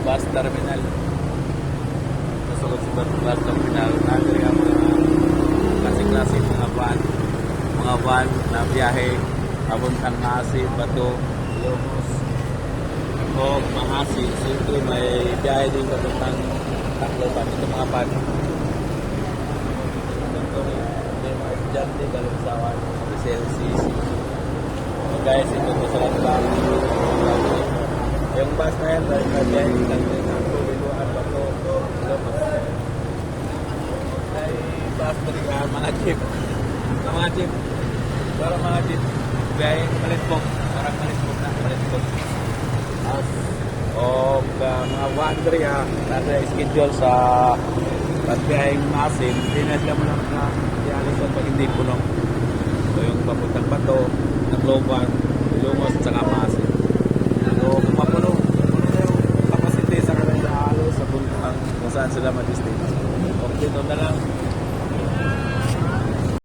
bus terminal. Kasulod sa bus terminal. Nandun nga mga klase-klase mga van na biyahe papuntang Maasin, Bato, Ilocos o Maasin. Siyempre may biyahe din papuntang Tacloban. Ito mga van. Ito may mga estudyante, Balungsawan, SLCC. So guys, ito po sa lang. Yung bus na yan, dahil na biyahe ng Biluan, Bato, Ilocos. Ay bus na rin mga jeep. Mga jeep. Para mga jeep. Biyahe Malitpok. Parang Malitpok na. Malitpok. O mga wandering nasa schedule sa pagbiyaheng Maasin. Hindi na sila mo lang na ialisan pag hindi puno. So yung papuntang Bato, Tacloban, Ilocos, at saka Maasin. So kung mapuno yung capacity sa kanila halos sa puntang kung saan sila mag-stay. So dito na lang.